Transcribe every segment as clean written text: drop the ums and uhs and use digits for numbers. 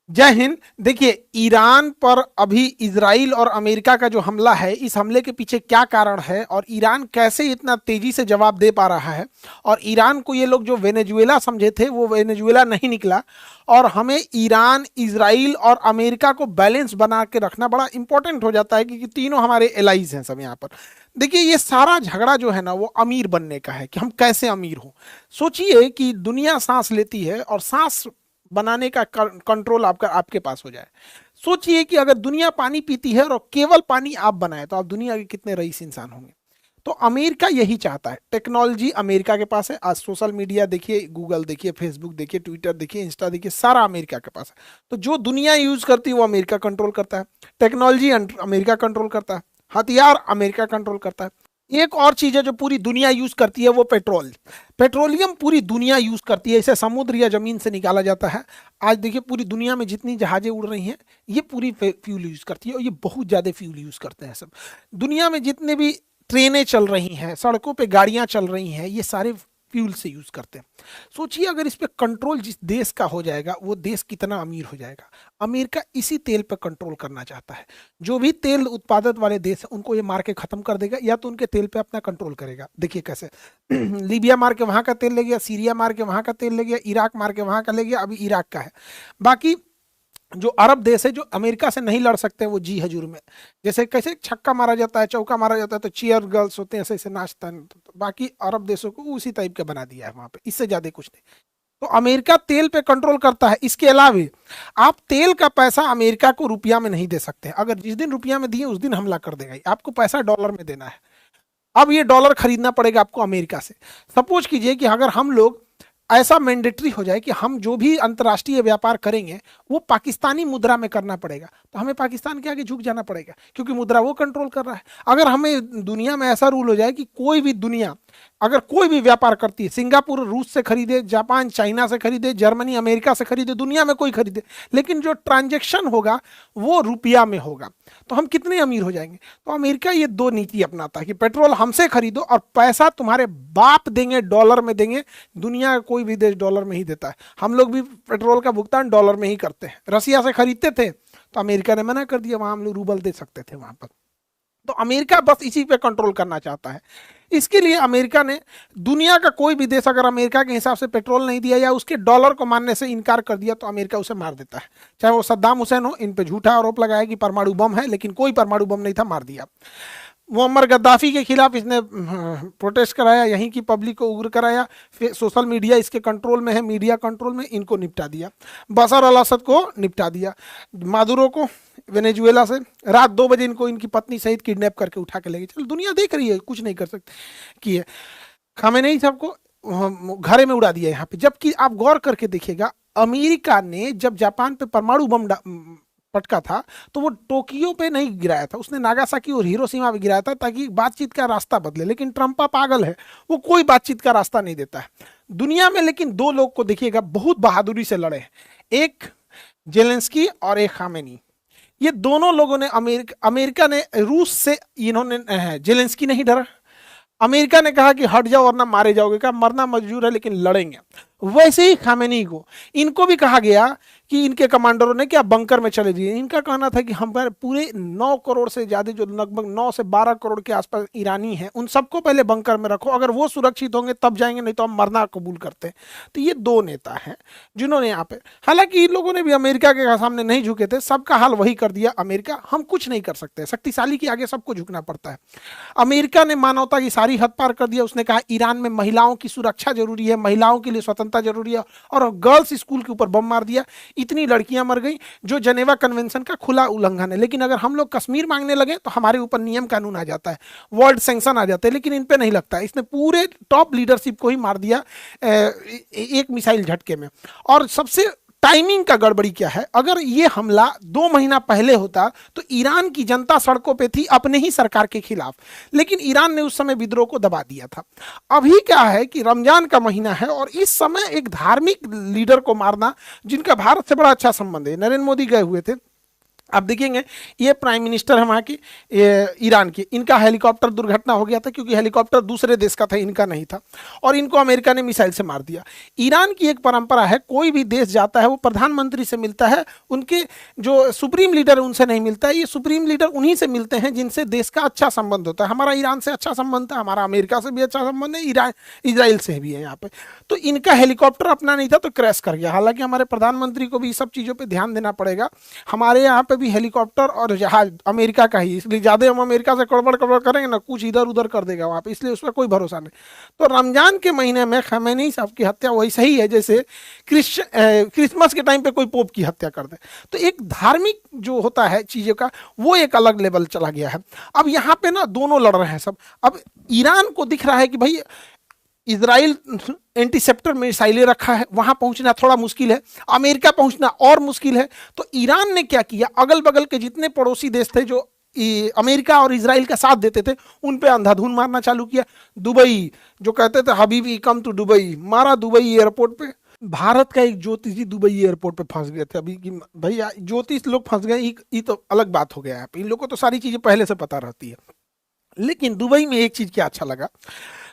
जय हिंद। देखिए, ईरान पर अभी इजराइल और अमेरिका का जो हमला है, इस हमले के पीछे क्या कारण है और ईरान कैसे इतना तेजी से जवाब दे पा रहा है। और ईरान को ये लोग जो वेनेजुएला समझे थे वो वेनेजुएला नहीं निकला। और हमें ईरान, इजराइल और अमेरिका को बैलेंस बना के रखना बड़ा इंपॉर्टेंट हो जाता है, क्योंकि तीनों हमारे एलाइज हैं सब यहाँ पर। देखिए, ये सारा झगड़ा जो है ना, वो अमीर बनने का है कि हम कैसे अमीर हों। सोचिए कि दुनिया सांस लेती है और सांस बनाने का कंट्रोल आपका आपके पास हो जाए। सोचिए कि अगर दुनिया पानी पीती है और केवल पानी आप बनाए, तो आप दुनिया के कितने रईस इंसान होंगे। तो अमेरिका यही चाहता है। टेक्नोलॉजी अमेरिका के पास है। आज सोशल मीडिया देखिए, गूगल देखिए, फेसबुक देखिए, ट्विटर देखिए, इंस्टा देखिए, सारा अमेरिका के पास है। तो जो दुनिया यूज करती है वो अमेरिका कंट्रोल करता है। टेक्नोलॉजी अमेरिका कंट्रोल करता है। हथियार अमेरिका कंट्रोल करता है। एक और चीज है जो पूरी दुनिया यूज करती है, वो पेट्रोल। पेट्रोलियम पूरी दुनिया यूज करती है। इसे समुद्र या जमीन से निकाला जाता है। आज देखिए, पूरी दुनिया में जितनी जहाजें उड़ रही हैं, ये पूरी फ्यूल यूज करती है, और ये बहुत ज्यादा फ्यूल यूज करते हैं सब। दुनिया में जितने भी ट्रेनें चल रही हैं, सड़कों पे गाड़ियां चल रही हैं, ये सारे फ्यूल से यूज करते हैं। सोचिए, अगर इस पे कंट्रोल जिस देश का हो जाएगा, वो देश कितना अमीर हो जाएगा। अमेरिका इसी तेल पे कंट्रोल करना चाहता है। जो भी तेल उत्पादक वाले देश हैं, उनको ये मार के खत्म कर देगा, या तो उनके तेल पे अपना कंट्रोल करेगा। देखिए कैसे लीबिया मार के वहां का तेल ले गया, सीरिया मार के वहां का तेल ले गया, इराक मार के वहां का ले गया, अभी इराक का है। बाकी जो अरब देश है, जो अमेरिका से नहीं लड़ सकते, वो जी हजूर में। जैसे कैसे छक्का मारा जाता है, चौका मारा जाता है, तो चीयर गर्ल्स होते हैं, ऐसे ऐसे नाचता है। तो बाकी अरब देशों को उसी टाइप का बना दिया है वहां पे, इससे ज्यादा कुछ नहीं। तो अमेरिका तेल पे कंट्रोल करता है। इसके अलावा आप तेल का पैसा अमेरिका को रुपया में नहीं दे सकते। अगर जिस दिन रुपया में दिए, उस दिन हमला कर देगा। आपको पैसा डॉलर में देना है। अब ये डॉलर खरीदना पड़ेगा आपको अमेरिका से। सपोज कीजिए कि अगर हम लोग ऐसा मैंडेटरी हो जाए कि हम जो भी अंतर्राष्ट्रीय व्यापार करेंगे, वो पाकिस्तानी मुद्रा में करना पड़ेगा, तो हमें पाकिस्तान के आगे झुक जाना पड़ेगा, क्योंकि मुद्रा वो कंट्रोल कर रहा है। अगर हमें दुनिया में ऐसा रूल हो जाए कि कोई भी दुनिया अगर कोई भी व्यापार करती है, सिंगापुर रूस से खरीदे, जापान चाइना से खरीदे, जर्मनी अमेरिका से खरीदे, दुनिया में कोई खरीदे, लेकिन जो ट्रांजेक्शन होगा वो रुपया में होगा, तो हम कितने अमीर हो जाएंगे। तो अमेरिका ये दो नीति अपनाता है कि पेट्रोल हमसे खरीदो और पैसा तुम्हारे बाप देंगे, डॉलर में देंगे। दुनिया का कोई भी देश डॉलर में ही देता है। हम लोग भी पेट्रोल का भुगतान डॉलर में ही करते हैं। रसिया से खरीदते थे, तो अमेरिका ने मना कर दिया, वहां हम लोग रूबल दे सकते थे वहां पर। तो अमेरिका बस इसी पे कंट्रोल करना चाहता है। इसके लिए अमेरिका ने, दुनिया का कोई भी देश अगर अमेरिका के हिसाब से पेट्रोल नहीं दिया या उसके डॉलर को मानने से इनकार कर दिया, तो अमेरिका उसे मार देता है। चाहे वो सद्दाम हुसैन हो। इन पे झूठा आरोप लगाया कि परमाणु बम है, लेकिन कोई परमाणु बम नहीं था, मार दिया। मुअम्मर गद्दाफी के खिलाफ इसने प्रोटेस्ट कराया, यहीं की पब्लिक को उग्र कराया। फिर सोशल मीडिया इसके कंट्रोल में है, मीडिया कंट्रोल में, इनको निपटा दिया। बशर अल असद को निपटा दिया। मादुरो को वेनेजुएला से रात 2 बजे इनको इनकी पत्नी सहित किडनैप करके उठा के ले गए। चलो, दुनिया देख रही है, कुछ नहीं कर सकती कि खामेनेई साहब को घरे में उड़ा दिया यहाँ पे। जबकि आप गौर करके देखिएगा, अमेरिका ने जब जापान पे परमाणु बम पटका था, तो वो टोक्यो पे नहीं गिराया था, उसने नागासाकी और हिरोशिमा पे गिराया था, ताकि बातचीत का रास्ता बदले। लेकिन ट्रंपा पागल है, वो कोई बातचीत का रास्ता नहीं देता है दुनिया में। लेकिन दो लोग को देखिएगा, बहुत बहादुरी से लड़े, एक जेलेंस्की और एक खामेनी। ये दोनों लोगों ने, अमेरिका ने रूस से, इन्होंने, जेलेंस्की नहीं डरा। अमेरिका ने कहा कि हट जाओ वरना मारे जाओगे, कहा मरना मंजूर है लेकिन लड़ेंगे। वैसे ही खामेनी को, इनको भी कहा गया कि इनके कमांडरों ने क्या बंकर में चले जाइए। इनका कहना था कि हमारे पूरे 9 करोड़ से ज्यादा, जो लगभग 9 से 12 करोड़ के आसपास ईरानी हैं, उन सबको पहले बंकर में रखो, अगर वो सुरक्षित होंगे तब जाएंगे, नहीं तो हम मरना कबूल करते हैं। तो ये दो नेता हैं जिन्होंने यहाँ पे, हालांकि इन लोगों ने भी अमेरिका के सामने नहीं झुके थे, सबका हाल वही कर दिया अमेरिका। हम कुछ नहीं कर सकते, शक्तिशाली के आगे सबको झुकना पड़ता है। अमेरिका ने मानवता की सारी हद पार कर दिया। उसने कहा ईरान में महिलाओं की सुरक्षा जरूरी है, महिलाओं के लिए स्वतंत्रता जरूरी है, और गर्ल्स स्कूल के ऊपर बम मार दिया। इतनी लड़कियां मर गई, जो जेनेवा कन्वेंशन का खुला उल्लंघन है। लेकिन अगर हम लोग कश्मीर मांगने लगे, तो हमारे ऊपर नियम कानून आ जाता है, वर्ल्ड सैंक्शन आ जाते हैं। लेकिन इन पे नहीं लगता है। इसने पूरे टॉप लीडरशिप को ही मार दिया एक मिसाइल झटके में। और सबसे टाइमिंग का गड़बड़ी क्या है, अगर ये हमला 2 महीना पहले होता, तो ईरान की जनता सड़कों पे थी अपने ही सरकार के खिलाफ, लेकिन ईरान ने उस समय विद्रोह को दबा दिया था। अभी क्या है कि रमजान का महीना है, और इस समय एक धार्मिक लीडर को मारना, जिनका भारत से बड़ा अच्छा संबंध है, नरेंद्र मोदी गए हुए थे, आप देखेंगे ये प्राइम मिनिस्टर है वहाँ की, ईरान की, इनका हेलीकॉप्टर दुर्घटना हो गया था क्योंकि हेलीकॉप्टर दूसरे देश का था, इनका नहीं था, और इनको अमेरिका ने मिसाइल से मार दिया। ईरान की एक परंपरा है, कोई भी देश जाता है वो प्रधानमंत्री से मिलता है, उनके जो सुप्रीम लीडर है उनसे नहीं मिलता है। ये सुप्रीम लीडर उन्हीं से मिलते हैं जिनसे देश का अच्छा संबंध होता है। हमारा ईरान से अच्छा संबंध है, हमारा अमेरिका से भी अच्छा संबंध है, इसराइल से भी है यहाँ पे। तो इनका हेलीकॉप्टर अपना नहीं था तो क्रैश कर गया। हालांकि हमारे प्रधानमंत्री को भी सब चीज़ों पर ध्यान देना पड़ेगा। हमारे यहाँ पे भी हेलीकॉप्टर और जहाज अमेरिका का ही, इसलिए ज़्यादा हम अमेरिका से कड़बड़ कड़बड़ करेंगे ना, कुछ इधर उधर कर देगा वहाँ पे, इसलिए उस पर कोई भरोसा नहीं। तो रमजान के महीने में खमैनी साहब की हत्या वही सही है जैसे क्रिसमस के टाइम पे कोई पोप की हत्या कर दे। तो एक धार्मिक जो होता है चीज़ों का वो एक अलग लेवल चला गया है। अब यहाँ पे ना दोनों लड़ रहे हैं सब। अब ईरान को दिख रहा है कि भाई इजराइल एंटीसेप्टर मिसाइलें रखा है, वहां पहुंचना थोड़ा मुश्किल है, अमेरिका पहुंचना और मुश्किल है। तो ईरान ने क्या किया, अगल बगल के जितने पड़ोसी देश थे जो अमेरिका और इजराइल का साथ देते थे उन पे अंधाधुन मारना चालू किया। दुबई जो कहते थे हबीबी कम टू दुबई, मारा दुबई एयरपोर्ट पे। भारत का एक ज्योतिषी दुबई एयरपोर्ट पे फंस गए थे अभी कि भाई ज्योतिष लोग फंस गए, ये तो अलग बात हो गया है। इन लोगों को तो सारी चीजें पहले से पता रहती है। लेकिन दुबई में एक चीज क्या अच्छा लगा,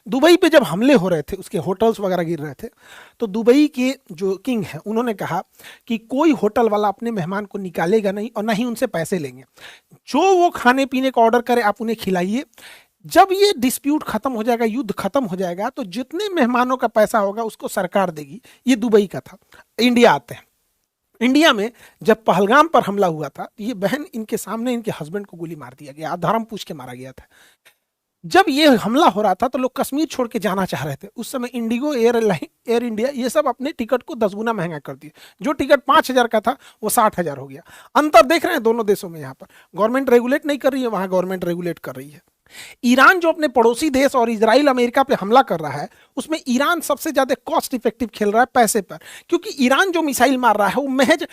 दुबई पे जब हमले हो रहे थे, उसके होटल्स वगैरह गिर रहे थे, तो दुबई के जो किंग हैं उन्होंने कहा कि कोई होटल वाला अपने मेहमान को निकालेगा नहीं और ना ही उनसे पैसे लेंगे, जो वो खाने पीने का ऑर्डर करे आप उन्हें खिलाइए। जब ये डिस्प्यूट खत्म हो जाएगा, युद्ध खत्म हो जाएगा, तो जितने मेहमानों का पैसा होगा उसको सरकार देगी। ये दुबई का था। इंडिया आते हैं, इंडिया में जब पहलगाम पर हमला हुआ था तो ये बहन इनके सामने इनके हस्बैंड को गोली मार दिया गया, धर्म पूछ के मारा गया था। जब ये हमला हो रहा था तो लोग कश्मीर छोड़ के जाना चाह रहे थे। उस समय इंडिगो, एयर इंडिया, ये सब अपने टिकट को 10 गुना महंगा कर दिए। जो टिकट 5,000 का था वो 60,000 हो गया। अंतर देख रहे हैं दोनों देशों में। यहाँ पर गवर्नमेंट रेगुलेट नहीं कर रही है, वहां गवर्नमेंट रेगुलेट कर रही है। ईरान जो अपने पड़ोसी देश और इजराइल अमेरिका पे हमला कर रहा है उसमें ईरान सबसे ज्यादा कॉस्ट इफेक्टिव खेल रहा है पैसे पर, क्योंकि ईरान जो मिसाइल मार रहा है वो महज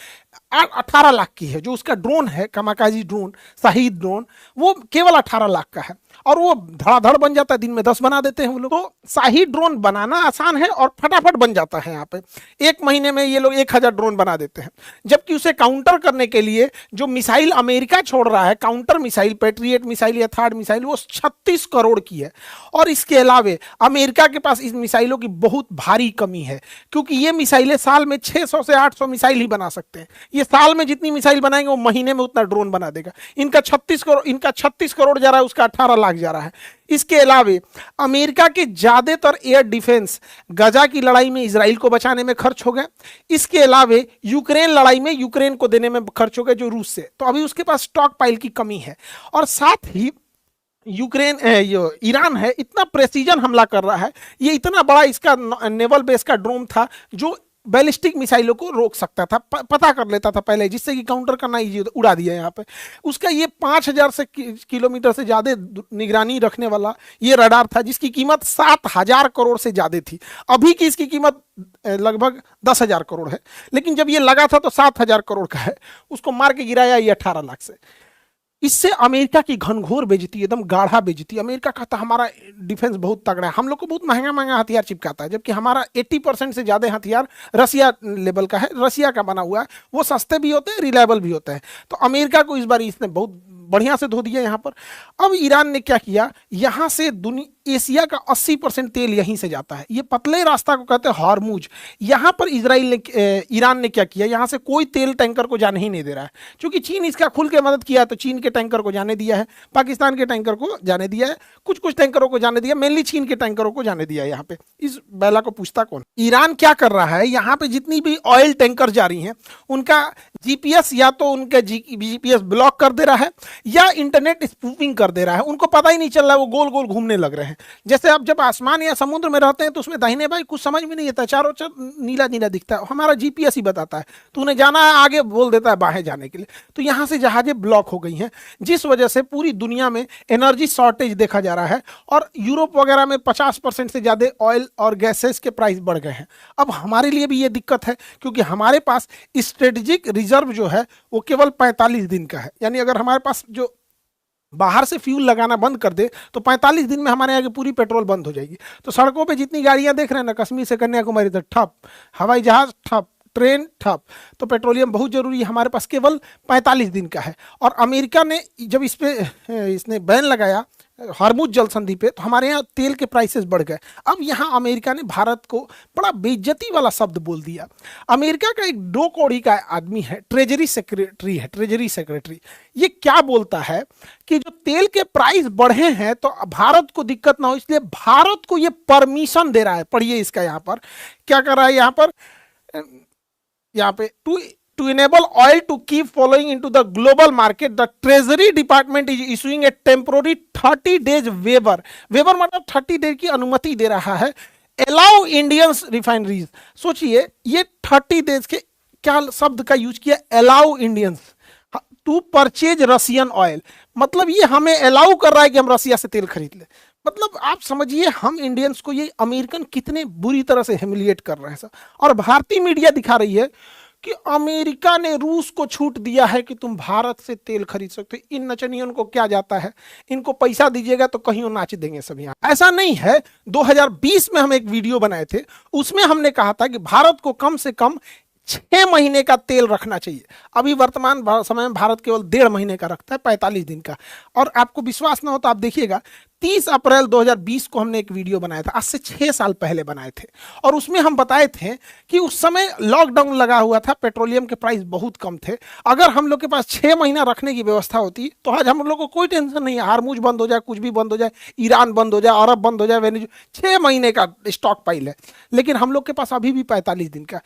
18 लाख की है। जो उसका ड्रोन है, कामाकाजी ड्रोन, शाहीद ड्रोन, वो केवल 18 लाख का है और वो धड़ाधड़ बन जाता है। दिन में 10 बना देते हैं वो लोग। तो शाहीद ड्रोन बनाना आसान है और फटाफट बन जाता है। यहाँ पे 1 महीने में ये लोग 1000 ड्रोन बना देते हैं। जबकि उसे काउंटर करने के लिए जो मिसाइल अमेरिका छोड़ रहा है, काउंटर मिसाइल, पैट्रियट मिसाइल या थर्ड मिसाइल, वो 36 करोड़ की है। और इसके अलावे अमेरिका के पास इस मिसाइलों की बहुत भारी कमी है, क्योंकि ये मिसाइलें साल में 600 से 800 मिसाइल ही बना सकते हैं। ये साल में जितनी मिसाइल बनाएंगे वो महीने में उतना ड्रोन बना देगा। इनका 36 करोड़ जा रहा है, उसका 18 लाख जा रहा है। इसके अलावे अमेरिका के ज्यादातर एयर डिफेंस गजा की लड़ाई में इजराइल को बचाने में खर्च हो गए। इसके अलावे यूक्रेन लड़ाई में यूक्रेन को देने में खर्च हो गए जो रूस से। तो अभी उसके पास स्टॉक पाइल की कमी है। और साथ ही ईरान है इतना प्रेसिजन हमला कर रहा है। ये इतना बड़ा इसका नेवल बेस का ड्रोन था जो बैलिस्टिक मिसाइलों को रोक सकता था, पता कर लेता था पहले, जिससे कि काउंटर करना इजी उड़ा दिया यहाँ पे। उसका ये 5000 से किलोमीटर से ज़्यादा निगरानी रखने वाला ये रडार था, जिसकी कीमत 7000 करोड़ से ज़्यादा थी। अभी की इसकी कीमत लगभग 10,000 करोड़ है, लेकिन जब ये लगा था तो 7000 करोड़ का है। उसको मार के गिराया ये 18 लाख से। इससे अमेरिका की घनघोर बेइज्जती, एकदम गाढ़ा बेइज्जती। अमेरिका कहता हमारा डिफेंस बहुत तगड़ा है, हम लोग को बहुत महंगा महंगा हथियार चिपकाता है, जबकि हमारा 80% से ज़्यादा हथियार रसिया लेवल का है, रसिया का बना हुआ है। वो सस्ते भी होते हैं, रिलायबल भी होते हैं। तो अमेरिका को इस बार इसने बहुत बढ़िया से धो दिया यहाँ पर। अब ईरान ने क्या किया, यहाँ से एशिया का 80% तेल यहीं से जाता है। ये पतले रास्ता को कहते हैं हॉर्मुज। यहाँ पर ईरान ने क्या किया, यहाँ से कोई तेल टैंकर को जाने ही नहीं दे रहा है, क्योंकि चीन इसका खुल के मदद किया है। तो चीन के टैंकर को जाने दिया है, पाकिस्तान के टैंकर को जाने दिया है, कुछ कुछ टैंकरों को जाने दिया, मेनली चीन के टैंकरों को जाने दिया है। यहाँ पे इस बैला को पूछता कौन। ईरान क्या कर रहा है, यहाँ पे जितनी भी ऑयल टैंकर जा रही हैं उनका जीपीएस या तो उनका जीपीएस ब्लॉक कर दे रहा है या इंटरनेट स्पूफिंग कर दे रहा है। उनको पता ही नहीं चल रहा है, वो गोल गोल घूमने लग रहे हैं। जैसे आप जब आसमान या समुद्र में रहते हैं तो उसमें दाहिने बाएं कुछ समझ में नहीं आता, चारों नीला नीला दिखता है, हमारा जीपीएस ही बताता है। तो उन्हें जाना है आगे, बोल देता है बाहें जाने के लिए। तो यहाँ से जहाजें ब्लॉक हो गई हैं, जिस वजह से पूरी दुनिया में एनर्जी शॉर्टेज देखा जा रहा है। और यूरोप वगैरह में 50% से ज़्यादा ऑयल और गैसेस के प्राइस बढ़ गए हैं। अब हमारे लिए भी ये दिक्कत है, क्योंकि हमारे पास स्ट्रेटेजिक रिजर्व जो है वो केवल 45 दिन का है। यानी अगर हमारे पास जो बाहर से फ्यूल लगाना बंद कर दे तो 45 दिन में हमारे यहाँ की पूरी पेट्रोल बंद हो जाएगी। तो सड़कों पे जितनी गाड़ियां देख रहे हैं ना, कश्मीर से कन्याकुमारी तक ठप, हवाई जहाज ठप ट्रेन ठप, तो पेट्रोलियम बहुत जरूरी है, हमारे पास केवल 45 दिन का है। और अमेरिका ने जब इस पे इसने बैन लगाया हॉर्मुज जल संधि पे, तो हमारे यहाँ तेल के प्राइसेस बढ़ गए। अब यहाँ अमेरिका ने भारत को बड़ा बेइज्जती वाला शब्द बोल दिया। अमेरिका का एक 2 कौड़ी का आदमी है, ट्रेजरी सेक्रेटरी, ये क्या बोलता है कि जो तेल के प्राइस बढ़े हैं तो भारत को दिक्कत ना हो, इसलिए भारत को ये परमिशन दे रहा है। पढ़िए इसका, यहाँ पर क्या कर रहा है, यहाँ पे to enable oil to keep flowing into the global market, the Treasury Department is issuing a temporary 30 days waiver मतलब 30 डेज की अनुमति दे रहा है, allow Indians refineries। सोचिए ये 30 डेज के क्या शब्द का यूज किया, allow Indians to purchase Russian oil, मतलब ये हमें अलाउ कर रहा है कि हम रसिया से तेल खरीद ले। मतलब आप समझिए हम इंडियंस को ये अमेरिकन कितने बुरी तरह से हेमिलिएट कर रहे हैं सर। और भारतीय मीडिया दिखा रही है कि अमेरिका ने रूस को छूट दिया है कि तुम भारत से तेल खरीद सकते हो। इन नचनियों को क्या जाता है, इनको पैसा दीजिएगा तो कहीं नाच देंगे सब यहाँ। ऐसा नहीं है, 2020 में हम एक वीडियो बनाए थे, उसमें हमने कहा था कि भारत को कम से कम 6 महीने का तेल रखना चाहिए। अभी वर्तमान समय में भारत केवल 1.5 महीने का रखता है, 45 दिन का। और आपको विश्वास ना हो तो आप देखिएगा, 30 अप्रैल 2020 को हमने एक वीडियो बनाया था, आज से 6 साल पहले बनाए थे, और उसमें हम बताए थे कि उस समय लॉकडाउन लगा हुआ था, पेट्रोलियम के प्राइस बहुत कम थे। अगर हम लोग के पास 6 महीना रखने की व्यवस्था होती तो आज हम लोग को कोई टेंशन नहीं है, हार्मुज बंद हो जाए, कुछ भी बंद हो जाए, ईरान बंद हो जाए, अरब बंद हो जाए, वेनेजुएला, 6 महीने का स्टॉक पाइल है। लेकिन हम लोग के पास अभी भी 45 दिन का।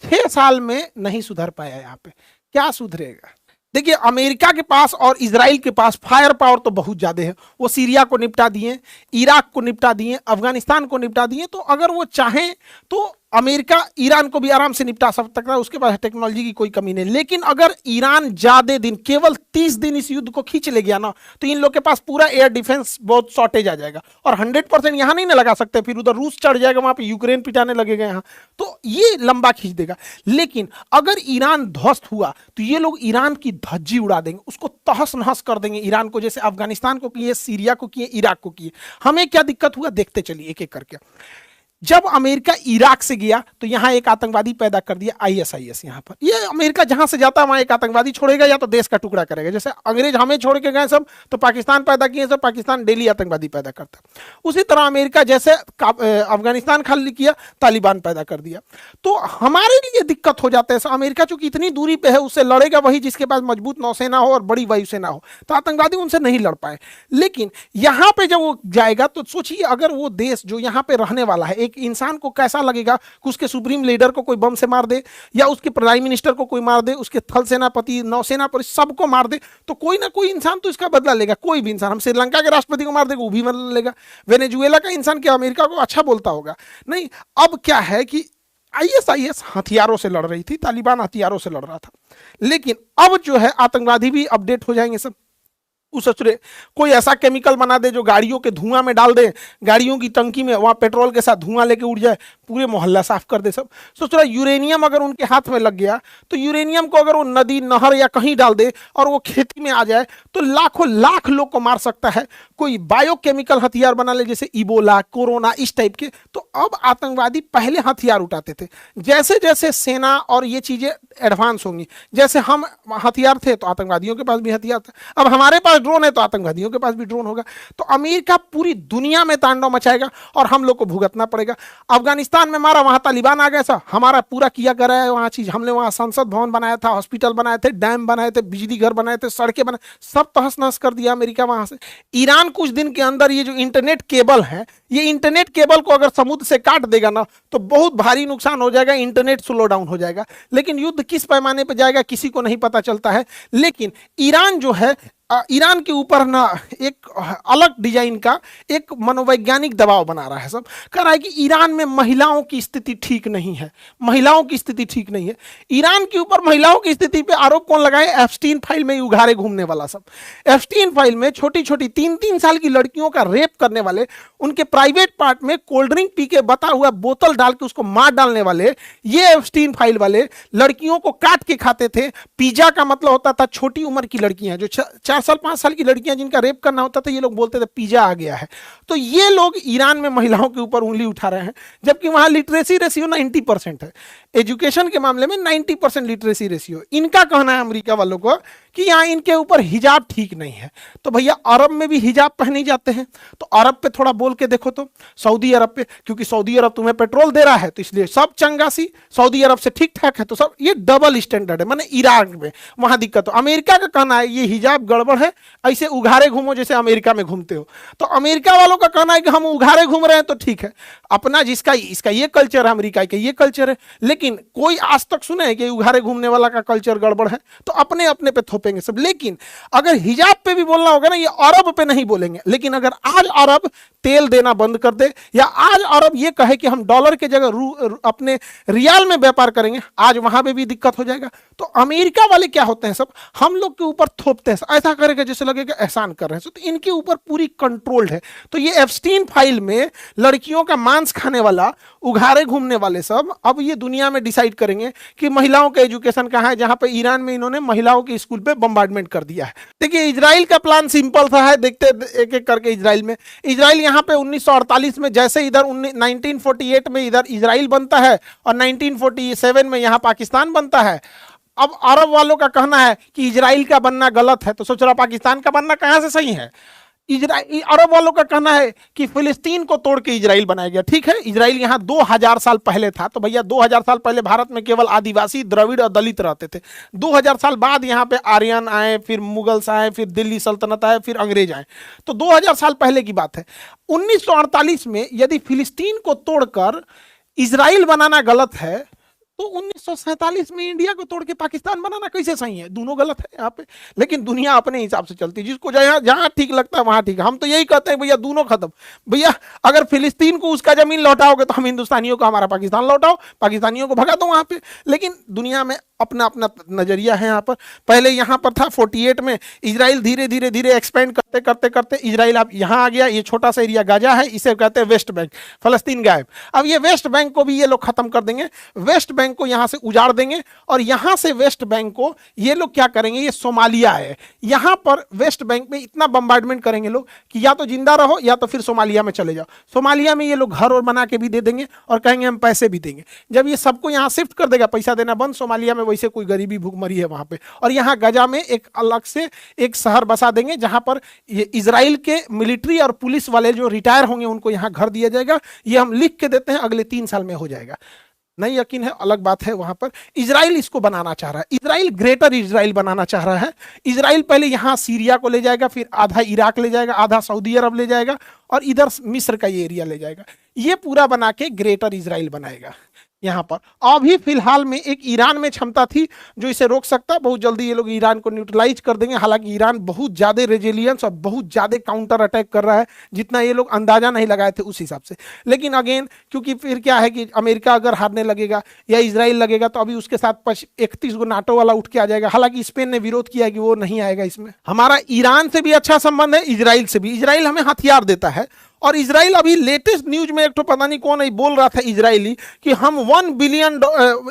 6 साल में नहीं सुधर पाया, यहाँ पे क्या सुधरेगा। देखिए अमेरिका के पास और इजराइल के पास फायर पावर तो बहुत ज्यादा है, वो सीरिया को निपटा दिए, इराक को निपटा दिए, अफगानिस्तान को निपटा दिए, तो अगर वो चाहें तो अमेरिका ईरान को भी आराम से निपटा सकता है, उसके पास टेक्नोलॉजी की कोई कमी नहीं। लेकिन अगर ईरान ज्यादा दिन, केवल 30 दिन इस युद्ध को खींच ले गया ना, तो इन लोग के पास पूरा एयर डिफेंस बहुत शॉर्टेज आ जाएगा, और 100% यहाँ नहीं ना लगा सकते, फिर उधर रूस चढ़ जाएगा, वहां पे यूक्रेन पिटाने लगेगा यहाँ, तो ये लंबा खींच देगा। लेकिन अगर ईरान ध्वस्त हुआ तो ये लोग ईरान की धज्जी उड़ा देंगे, उसको तहस नहस कर देंगे ईरान को, जैसे अफगानिस्तान को किए, सीरिया को किए, इराक को किए। हमें क्या दिक्कत हुआ देखते चलिए एक एक करके। जब अमेरिका इराक से गया तो यहां एक आतंकवादी पैदा कर दिया, आईएसआईएस। यहां पर ये अमेरिका जहां से जाता है वहां एक आतंकवादी छोड़ेगा या तो देश का टुकड़ा करेगा। जैसे अंग्रेज हमें छोड़ के गए सब, तो पाकिस्तान पैदा किए सब, पाकिस्तान डेली आतंकवादी पैदा करता। उसी तरह अमेरिका जैसे अफगानिस्तान खाली किया, तालिबान पैदा कर दिया। तो हमारे लिए दिक्कत हो जाता है। अमेरिका चूंकि इतनी दूरी पे है, उससे लड़ेगा वही जिसके पास मजबूत नौसेना हो और बड़ी वायुसेना हो, तो आतंकवादी उनसे नहीं लड़ पाए। लेकिन यहां पे जब वो जाएगा तो सोचिए, अगर वो देश जो यहां पे रहने वाला है, एक इंसान को कैसा लगेगा कि उसके सुप्रीम लीडर को कोई बम से मार दे, या उसके प्राइम मिनिस्टर को कोई मार दे, उसके थल सेनापति, नौसेना पर सबको मार दे, तो कोई ना कोई इंसान तो इसका बदला लेगा। कोई भी इंसान, हम श्रीलंका के राष्ट्रपति को मार देगा, वो भी बदला लेगा। वेनेजुएला का इंसान क्या अमेरिका को अच्छा बोलता होगा? नहीं। अब क्या है कि आईएसआईएस हथियारों से लड़ रही थी, तालिबान हथियारों से लड़ रहा था, लेकिन अब जो है आतंकवादी भी अपडेट हो जाएंगे सब। उसरे कोई ऐसा केमिकल बना दे जो गाड़ियों के धुआं में डाल दे, गाड़ियों की टंकी में वहां पेट्रोल के साथ धुआं लेके उड़ जाए, पूरे मोहल्ला साफ कर दे सब। सोच रहा यूरेनियम अगर उनके हाथ में लग गया तो यूरेनियम को अगर वो नदी, नहर या कहीं डाल दे और वो खेती में आ जाए तो लाखों लाख लोग को मार सकता है। कोई बायोकेमिकल हथियार बना ले, जैसे इबोला, कोरोना, इस टाइप के। तो अब आतंकवादी पहले हथियार उठाते थे, जैसे जैसे सेना और ये चीजें एडवांस होंगी, जैसे हम हथियार थे तो आतंकवादियों के पास भी हथियार था, अब हमारे पास ड्रोन है तो आतंकवादियों के पास भी ड्रोन होगा। तो अमेरिका पूरी दुनिया में तांडव मचाएगा और हम लोग को भुगतना पड़ेगा। अफगानिस्तान में मारा, वहां तालिबान आ गया, सा हमारा पूरा किया करा है वहां चीज। हमने वहां संसद भवन बनाया था, हॉस्पिटल बनाए थे, डैम बनाए थे, बिजली घर बनाए थे, सड़कें बनाए, सब तहस नहस कर दिया अमेरिका वहां से। ईरान कुछ दिन के अंदर ये जो इंटरनेट केबल है, ये इंटरनेट केबल को अगर समुद्र से काट देगा ना तो बहुत भारी नुकसान हो जाएगा, इंटरनेट स्लो डाउन हो जाएगा। लेकिन युद्ध किस पैमाने पर जाएगा किसी को नहीं पता चलता है। लेकिन ईरान जो है, ईरान के ऊपर ना एक अलग डिजाइन का एक मनोवैज्ञानिक दबाव बना रहा है सब। कह रहा है कि ईरान में महिलाओं की स्थिति ठीक नहीं है, महिलाओं की स्थिति ठीक नहीं है। ईरान के ऊपर महिलाओं की स्थिति पे आरोप कौन लगाए? एप्स्टीन फाइल में उघारे घूमने वाला सब। एप्स्टीन फाइल में छोटी छोटी 3-3 साल की लड़कियों का रेप करने वाले, उनके प्राइवेट पार्ट में कोल्ड ड्रिंक पी के बता हुआ बोतल डाल के उसको मार डालने वाले, ये एप्स्टीन फाइल वाले लड़कियों को काट के खाते थे। पिज्जा का मतलब होता था छोटी उम्र की लड़कियां जो 4 4 साल 5 साल की लड़कियां जिनका रेप करना होता था, ये लोग बोलते थे पिज्जा आ गया है। तो ये लोग ईरान में महिलाओं के ऊपर उंगली उठा रहे हैं, जबकि वहां लिटरेसी रेशियो 90% है। एजुकेशन के मामले में 90% लिटरेसी रेशियो। इनका कहना है अमेरिका वालों को कि यहाँ इनके ऊपर हिजाब ठीक नहीं है। तो भैया अरब में भी हिजाब पहने जाते हैं, तो अरब पे थोड़ा बोल के देखो तो, सऊदी अरब पे, क्योंकि सऊदी अरब तुम्हें पेट्रोल दे रहा है तो इसलिए सब चंगासी, सऊदी अरब से ठीक ठाक है तो सब, ये डबल स्टैंडर्ड है। माने ईरान में वहां दिक्कत हो। अमेरिका का कहना है ये हिजाब गड़बड़ है, ऐसे उघारे घूमो जैसे अमेरिका में घूमते हो। तो अमेरिका वालों का कहना है कि हम उघारे घूम रहे हैं तो ठीक है, अपना जिसका इसका ये कल्चर है, अमेरिका का ये कल्चर है। लेकिन कोई आज तक सुने है कि उघारे घूमने वाला का कल्चर गड़बड़ है? तो अपने अपने पे थोपेंगे सब। लेकिन अगर हिजाब पे भी बोलना होगा ना, ये अरब पे नहीं बोलेंगे। लेकिन अगर आज अरब तेल देना बंद कर दे, या आज अरब ये कहे कि हम डॉलर के जगह अपने रियाल में व्यापार करेंगे, आज वहां पे भी दिक्कत हो जाएगा। तो अमेरिका वाले क्या होते हैं, सब हम लोग के ऊपर थोपते हैं, ऐसा करेगा जैसे लगेगा एहसान कर रहे हैं। तो इनके ऊपर पूरी कंट्रोल्ड है। तो ये एप्स्टीन फाइल में लड़कियों का मांस खाने वाला, उघारे घूमने वाले सब अब ये दुनिया में डिसाइड करेंगे कि महिलाओं का एजुकेशन कहाँ है, जहां पे ईरान में इन्होंने महिलाओं के स्कूल पे बम्बार्डमेंट कर दिया है। देखिए इजराइल का प्लान सिंपल सा है, देखते एक एक करके। इजराइल यहाँ पे 1948 में जैसे इधर 1948 में इधर इजराइल बनता है और 1947 में यहाँ पाकिस्तान बनता है। अब अरब वालों का कहना है कि इजराइल का बनना गलत है, तो सोच रहा पाकिस्तान का बनना कहां से सही है। अरब वालों का कहना है कि फिलिस्तीन को तोड़ के इजराइल बनाया गया। ठीक है, इजराइल यहाँ 2000 साल पहले था, तो भैया 2000 साल पहले भारत में केवल आदिवासी, द्रविड़ और दलित रहते थे। 2000 साल बाद यहाँ पे आर्यन आए, फिर मुगल्स आए, फिर दिल्ली सल्तनत आए, फिर अंग्रेज आए। तो 2000 साल पहले की बात है। 1948 में यदि फिलिस्तीन को तोड़कर इजराइल बनाना गलत है, तो 1947 में इंडिया को तोड़ के पाकिस्तान बनाना कैसे सही है? दोनों गलत है यहाँ पे। लेकिन दुनिया अपने हिसाब से चलती है, जिसको जहां जहां ठीक लगता है वहां ठीक है। हम तो यही कहते हैं भैया दोनों खत्म। भैया अगर फिलिस्तीन को उसका जमीन लौटाओगे तो हम हिंदुस्तानियों को हमारा पाकिस्तान लौटाओ, पाकिस्तानियों को भगा दो वहां पे। लेकिन दुनिया में अपना अपना नजरिया है यहाँ पर। पहले यहाँ पर था 48 में, इजराइल धीरे धीरे धीरे एक्सपेंड करते करते करते इजराइल अब यहाँ आ गया। ये छोटा सा एरिया गाजा है, इसे कहते हैं वेस्ट बैंक, फलस्तीन गायब। अब ये वेस्ट बैंक को भी ये लोग खत्म कर देंगे, वेस्ट बैंक को यहाँ से उजाड़ देंगे। और यहाँ से वेस्ट बैंक को ये लोग क्या करेंगे, ये सोमालिया है, यहाँ पर वेस्ट बैंक में इतना बम्बार्डमेंट करेंगे लोग कि या तो जिंदा रहो या तो फिर सोमालिया में चले जाओ। सोमालिया में ये लोग घर और बना के भी दे देंगे और कहेंगे हम पैसे भी देंगे। जब ये सबको यहाँ शिफ्ट कर देगा, पैसा देना बंद, सोमालिया में वैसे कोई गरीबी भूखमरी है वहां पे, और यहाँ गजा में एक अलग से एक शहर बसा देंगे जहां पर ये इजराइल के मिलिट्री और पुलिस वाले जो रिटायर होंगे उनको यहाँ घर दिया जाएगा। ये हम लिख के देते हैं, अगले 3 साल में हो जाएगा। नहीं यकीन है अलग बात है। वहां पर इजराइल इसको बनाना चाह रहा है, इजराइल ग्रेटर इजराइल बनाना चाह रहा है। इजराइल पहले यहां सीरिया को ले जाएगा, फिर आधा इराक ले जाएगा, आधा सऊदी अरब ले जाएगा और इधर मिस्र का ये एरिया ले जाएगा। ये पूरा बना के ग्रेटर इजराइल बनाएगा। यहाँ पर अभी फिलहाल में एक ईरान में क्षमता थी जो इसे रोक सकता है। बहुत जल्दी ये लोग ईरान को न्यूट्रलाइज कर देंगे। हालांकि ईरान बहुत ज्यादा रेजिलियंस और बहुत ज्यादा काउंटर अटैक कर रहा है, जितना ये लोग अंदाजा नहीं लगाए थे उस हिसाब से। लेकिन अगेन क्योंकि फिर क्या है कि अमेरिका अगर हारने लगेगा या इजराइल लगेगा तो अभी उसके साथ 31 गो नाटो वाला उठ के आ जाएगा। हालांकि स्पेन ने विरोध किया है कि वो नहीं आएगा इसमें। हमारा ईरान से भी अच्छा संबंध है, इजराइल से भी। इजराइल हमें हथियार देता है और इजराइल अभी लेटेस्ट न्यूज में एक तो पता नहीं कौन बोल रहा था इजरायली कि हम 1 बिलियन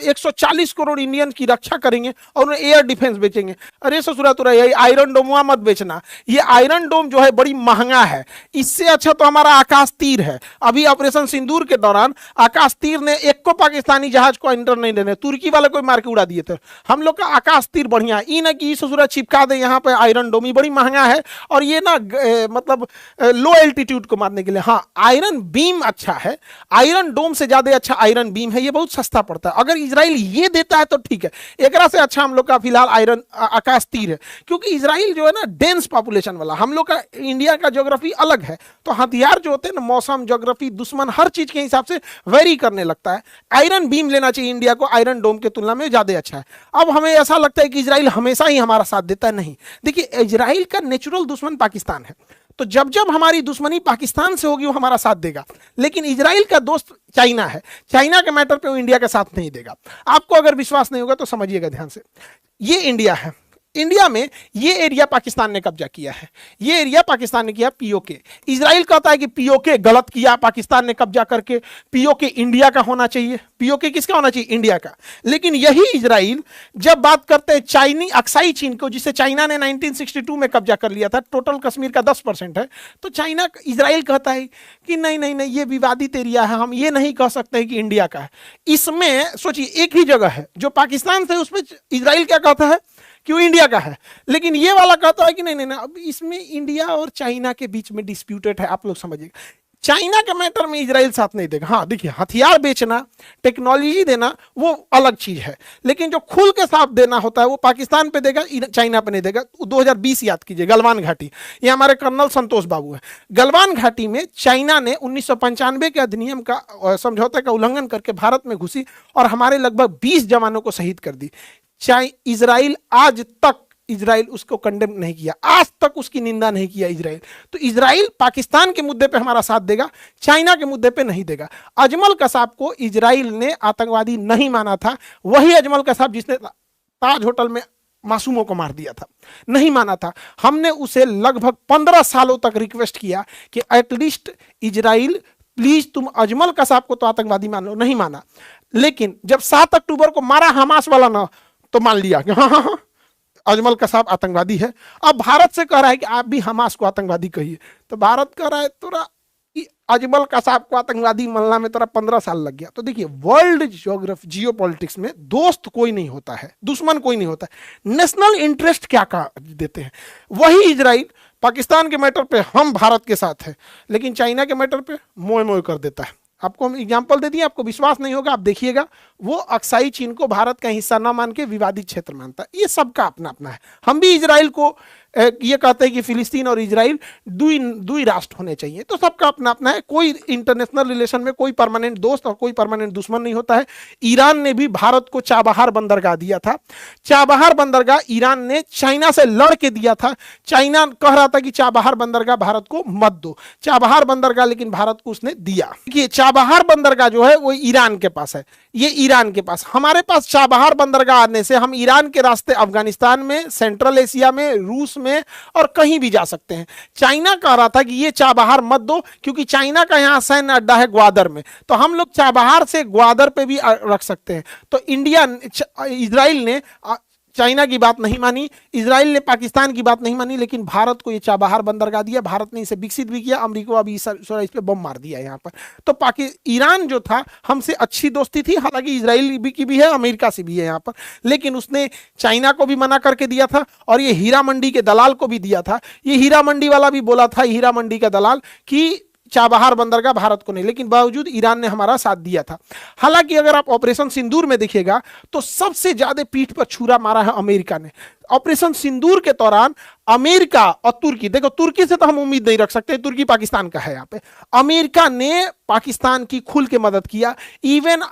140 करोड़ इंडियन की रक्षा करेंगे और उन्हें एयर डिफेंस बेचेंगे। अरे ससुरा तो रही आयरन डोम मत बेचना, ये आयरन डोम जो है बड़ी महंगा है। इससे अच्छा तो हमारा आकाश तीर है। अभी ऑपरेशन सिंदूर के दौरान आकाश तीर ने एक को पाकिस्तानी जहाज को एंटर नहीं देने, तुर्की वाले को मार के उड़ा दिए थे। हम लोग का आकाश तीर बढ़िया है, ई ना कि ससुरा चिपका दे यहाँ पे आयरन डोम, बड़ी महंगा है और ये ना मतलब लो एल्टीट्यूड को मारने के लिए। हाँ आयरन बीम अच्छा है, आयरन डोम से ज्यादा अच्छा आयरन बीम है, ये बहुत सस्ता पड़ता है। अगर इजराइल ये देता है तो ठीक है, एकरा से अच्छा हम लोग का फिलहाल आयरन आकाश तीर है। क्योंकि इजराइल जो है ना डेंस पॉपुलेशन वाला, हम लोग का इंडिया का ज्योग्राफी अलग है, तो हथियार जो होते हैं ना मौसम, ज्योग्राफी, दुश्मन हर चीज के हिसाब से वेरी करने लगता है। आयरन बीम लेना चाहिए इंडिया को, आयरन डोम के तुलना में ज्यादा अच्छा है। अब हमें ऐसा लगता है कि इजराइल हमेशा ही हमारा साथ देता है, नहीं। देखिए इजराइल का नेचुरल दुश्मन पाकिस्तान है, तो जब जब हमारी दुश्मनी पाकिस्तान से होगी वो हमारा साथ देगा। लेकिन इजराइल का दोस्त चाइना है, चाइना के मैटर पे वो इंडिया का साथ नहीं देगा। आपको अगर विश्वास नहीं होगा तो समझिएगा ध्यान से, ये इंडिया है, इंडिया में ये एरिया पाकिस्तान ने कब्जा किया है, ये एरिया पाकिस्तान ने किया पीओके। इजराइल कहता है कि पीओके गलत किया पाकिस्तान ने कब्जा करके, पीओके इंडिया का होना चाहिए। पीओके किसका होना चाहिए? इंडिया का। लेकिन यही इजराइल जब बात करते हैं चाइनी अक्साई चीन को, जिसे चाइना ने 1962 में कब्जा कर लिया था, टोटल कश्मीर का 10% है, तो चाइना इजराइल कहता है कि नहीं नहीं नहीं, ये विवादित एरिया है, हम ये नहीं कह सकते कि इंडिया का है। इसमें सोचिए एक ही जगह है जो पाकिस्तान से, उसमें इजराइल क्या कहता है कि वो इंडिया का है, लेकिन ये वाला कहता है कि नहीं नहीं नहीं, अब इसमें इंडिया और चाइना के बीच में डिस्प्यूटेड है। आप लोग समझिएगा, चाइना के मैटर में इजराइल साथ नहीं देगा। हाँ देखिए, हथियार बेचना, टेक्नोलॉजी देना वो अलग चीज है, लेकिन जो खुल के साथ देना होता है वो पाकिस्तान पे देगा, चाइना पे नहीं देगा। 2020 याद कीजिए, गलवान घाटी, ये हमारे कर्नल संतोष बाबू है। गलवान घाटी में चाइना ने 1995 के अधिनियम का, समझौते का उल्लंघन करके भारत में घुसी और हमारे लगभग 20 जवानों को शहीद कर दी। इजराइल आज तक, इजराइल उसको कंडेम नहीं किया, आज तक उसकी निंदा नहीं किया इजराइल। तो इजराइल पाकिस्तान के मुद्दे पे हमारा साथ देगा, चाइना के मुद्दे पे नहीं देगा। अजमल कसाब को इजराइल ने आतंकवादी नहीं माना था, वही अजमल कसाब जिसने ताज होटल में मासूमों को मार दिया था, नहीं माना था। हमने उसे लगभग 15 सालों तक रिक्वेस्ट किया कि एटलीस्ट इजराइल प्लीज तुम अजमल कसाब को तो आतंकवादी मान लो, नहीं माना। लेकिन जब 7 अक्टूबर को मारा हमास वाला ना, तो मान लिया कि हाँ हाँ हाँ अजमल कसाब आतंकवादी है। अब भारत से कह रहा है कि आप भी हमास को आतंकवादी कहिए, तो भारत कह रहा है तोरा अजमल कसाब को आतंकवादी मानना में तोरा 15 साल लग गया। तो देखिए, वर्ल्ड ज्योग्राफी जियोपॉलिटिक्स में दोस्त कोई नहीं होता है, दुश्मन कोई नहीं होता है, नेशनल इंटरेस्ट क्या का देते हैं। वही इजराइल पाकिस्तान के मैटर पे हम भारत के साथ है, लेकिन चाइना के मैटर पे मोए मोए कर देता है। आपको हम एग्जाम्पल दे दिए, आपको विश्वास नहीं होगा, आप देखिएगा। वो अक्साई चीन को भारत का हिस्सा ना मान के विवादित क्षेत्र मानता है। ये सबका अपना अपना है। हम भी इजराइल को ये कहते हैं कि फिलिस्तीन और इजराइल दुई राष्ट्र होने चाहिए, तो सबका अपना अपना है। कोई इंटरनेशनल रिलेशन में कोई परमानेंट दोस्त और कोई परमानेंट दुश्मन नहीं होता है। ईरान ने भी भारत को चाबहार बंदरगाह दिया था। चाबहार बंदरगाह ईरान ने चाइना से लड़ के दिया था। चाइना कह रहा था कि चाबहार बंदरगाह भारत को मत दो, चाबहार बंदरगाह लेकिन भारत को उसने दिया। देखिए, चाबहार बंदरगाह जो है वो ईरान के पास है, ये ईरान के पास। हमारे पास चाबहार बंदरगाह आने से हम ईरान के रास्ते अफगानिस्तान में, सेंट्रल एशिया में, रूस में और कहीं भी जा सकते हैं। चाइना कह रहा था कि ये चाबहार मत दो, क्योंकि चाइना का यहां सैन्य अड्डा है ग्वादर में, तो हम लोग चाबहार से ग्वादर पे भी रख सकते हैं। तो इजराइल ने चाइना की बात नहीं मानी, इजराइल ने पाकिस्तान की बात नहीं मानी, लेकिन भारत को ये चाबहार बंदरगाह दिया। भारत ने इसे विकसित भी किया, अमेरिका अभी इस पे बम मार दिया यहाँ पर। तो ईरान जो था हमसे अच्छी दोस्ती थी, हालांकि इजराइल की भी है, अमेरिका से भी है यहाँ पर, लेकिन उसने चाइना को भी मना करके दिया था और ये हीरा मंडी के दलाल को भी दिया था। ये हीरा मंडी वाला भी बोला था, हीरा मंडी का दलाल, कि चाबहार बंदरगाह भारत को नहीं, लेकिन बावजूद ईरान ने हमारा साथ दिया था। हालांकि अगर आप ऑपरेशन सिंदूर में देखिएगा तो सबसे ज्यादा पीठ पर छुरा मारा है अमेरिका ने। ऑपरेशन सिंदूर के दौरान अमेरिका और तुर्की, देखो तुर्की से तो हम उम्मीद नहीं रख सकते, तुर्की पाकिस्तान का है यहाँ पे, अमेरिका ने पाकिस्तान की खुल के मदद किया। इवन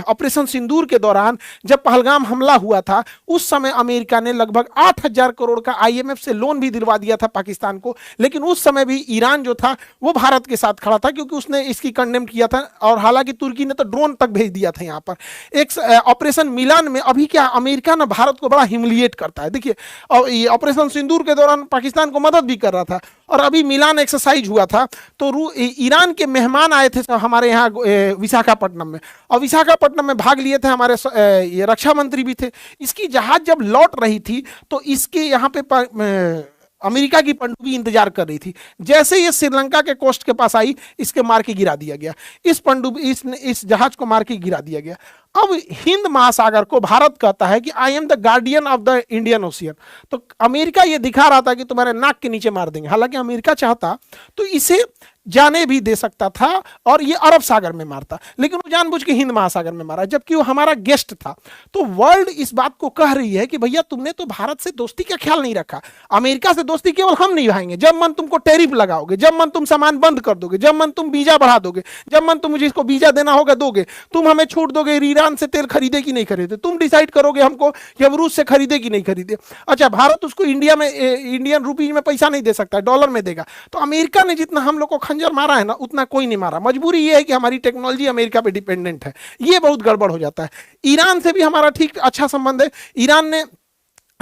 ऑपरेशन सिंदूर के दौरान जब पहलगाम हमला हुआ था, उस समय अमेरिका ने लगभग 8,000 करोड़ का आईएमएफ से लोन भी दिलवा दिया था पाकिस्तान को। लेकिन उस समय भी ईरान जो था वो भारत के साथ खड़ा था, क्योंकि उसने इसकी कंडेम किया था। और हालांकि तुर्की ने तो ड्रोन तक भेज दिया था यहाँ पर। एक ऑपरेशन मिलान में अभी क्या अमेरिका ना भारत को बड़ा ह्यूमिलिएट करता है। देखिए, और ये ऑपरेशन सिंदूर के दौरान पाकिस्तान को मदद भी कर रहा था, और अभी मिलान एक्सरसाइज हुआ था तो ईरान के मेहमान आए थे हमारे यहाँ विशाखापट्टनम में, और विशाखापट्टनम में भाग लिए थे हमारे ये रक्षा मंत्री भी थे। इसकी जहाज जब लौट रही थी तो इसके यहाँ पे अमेरिका की पनडुब्बी इंतजार कर रही थी। जैसे ये श्रीलंका के कोस्ट के पास आई, इसके मार के गिरा दिया गया, इस पनडुब्बी इस जहाज को मार के गिरा दिया गया। अब हिंद महासागर को भारत कहता है कि I am the guardian of the Indian ocean. तो अमेरिका ये दिखा रहा था कि तुम्हारे नाक के नीचे मार देंगे। हालांकि अमेरिका चाहता तो इसे जाने भी दे सकता था और ये अरब सागर में मारता, लेकिन वो जानबूझ के हिंद महासागर में मारा, जबकि वो हमारा गेस्ट था। तो वर्ल्ड इस बात को कह रही है कि भैया तुमने तो भारत से दोस्ती का ख्याल नहीं रखा। अमेरिका से दोस्ती केवल हम नहीं निभाएंगे, जब मन तुमको टैरिफ लगाओगे, जब मन तुम सामान बंद कर दोगे, जब मन तुम वीजा बढ़ा दोगे, जब मन तुम मुझे इसको वीजा देना होगा दोगे, तुम हमें छूट दोगे ईरान से तेल खरीदे कि नहीं खरीदे, तुम डिसाइड करोगे हमको कि हम रूस से खरीदे कि नहीं खरीदे। अच्छा, भारत उसको इंडिया में इंडियन रुपीज में पैसा नहीं दे सकता, डॉलर में देगा। तो अमेरिका ने जितना हम लोग को खंजर मारा है ना, उतना कोई नहीं मारा। मजबूरी ये है कि हमारी टेक्नोलॉजी अमेरिका पे डिपेंडेंट है, ये बहुत गड़बड़ हो जाता है। ईरान से भी हमारा ठीक अच्छा संबंध है। ईरान ने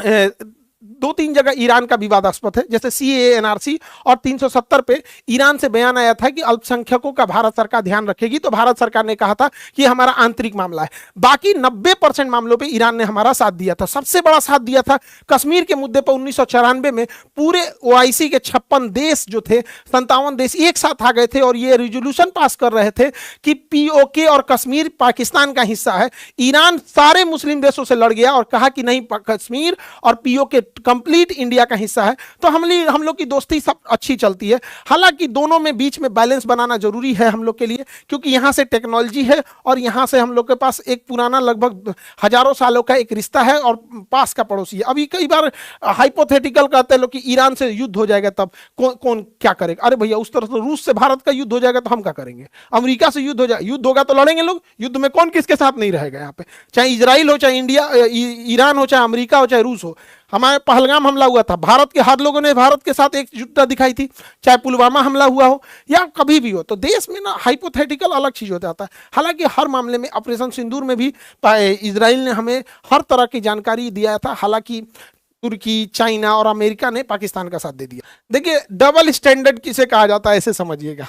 दो तीन जगह ईरान का विवादास्पद है, जैसे सीएए, एनआरसी और 370 पे ईरान से बयान आया था कि अल्पसंख्यकों का भारत सरकार ध्यान रखेगी, तो भारत सरकार ने कहा था कि हमारा आंतरिक मामला है। बाकी 90% मामलों पे ईरान ने हमारा साथ दिया था। सबसे बड़ा साथ दिया था कश्मीर के मुद्दे पर 1994 में। पूरे ओआईसी के 56 देश जो थे, 57 देश एक साथ आ गए थे और ये रिजोल्यूशन पास कर रहे थे कि पीओके और कश्मीर पाकिस्तान का हिस्सा है। ईरान सारे मुस्लिम देशों से लड़ गया और कहा कि नहीं, कश्मीर और पीओके कंप्लीट इंडिया का हिस्सा है। तो हम लोग की दोस्ती सब अच्छी चलती है। हालांकि दोनों में बीच में बैलेंस बनाना जरूरी है हम लोग के लिए, क्योंकि यहां से टेक्नोलॉजी है और यहां से हम लोग के पास एक पुराना लगभग हजारों सालों का एक रिश्ता है और पास का पड़ोसी है। अभी कई बार हाइपोथेटिकल कहते हैं लोग कि ईरान से युद्ध हो जाएगा तब कौन क्या करेगा। अरे भैया, उस तरह से रूस से भारत का युद्ध हो जाएगा तो हम क्या करेंगे? अमेरिका से युद्ध हो जाए, युद्ध होगा तो लड़ेंगे लोग। युद्ध में कौन किसके साथ नहीं रहेगा यहाँ पे, चाहे इजराइल हो, चाहे इंडिया, ईरान हो, चाहे अमेरिका हो, चाहे रूस हो। हमारे पहलगाम हमला हुआ था, भारत के हर लोगों ने भारत के साथ एकजुटता दिखाई थी। चाहे पुलवामा हमला हुआ हो या कभी भी हो, तो देश में ना हाइपोथेटिकल अलग चीज हो जाता है। हालांकि हर मामले में ऑपरेशन सिंदूर में भी इजराइल ने हमें हर तरह की जानकारी दिया था। हालांकि तुर्की, चाइना और अमेरिका ने पाकिस्तान का साथ दे दिया। देखिए, डबल स्टैंडर्ड किसे कहा जाता है ऐसे समझिएगा।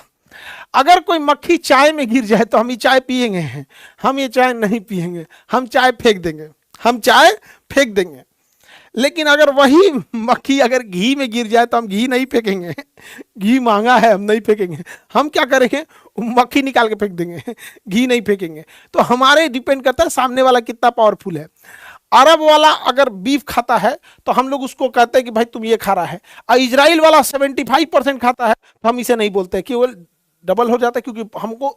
अगर कोई मक्खी चाय में गिर जाए तो हम ये चाय पिएंगे, हम ये चाय नहीं पिएंगे, हम चाय फेंक देंगे, हम चाय फेंक देंगे। लेकिन अगर वही मक्खी अगर घी में गिर जाए तो हम घी नहीं फेंकेंगे, घी महंगा है, हम नहीं फेंकेंगे। हम क्या करेंगे? मक्खी निकाल के फेंक देंगे, घी नहीं फेंकेंगे। तो हमारे डिपेंड करता है सामने वाला कितना पावरफुल है। अरब वाला अगर बीफ खाता है तो हम लोग उसको कहते हैं कि भाई तुम ये खा रहा है, और इजराइल वाला 75% खाता है तो हम इसे नहीं बोलते, केवल डबल हो जाता है, क्योंकि हमको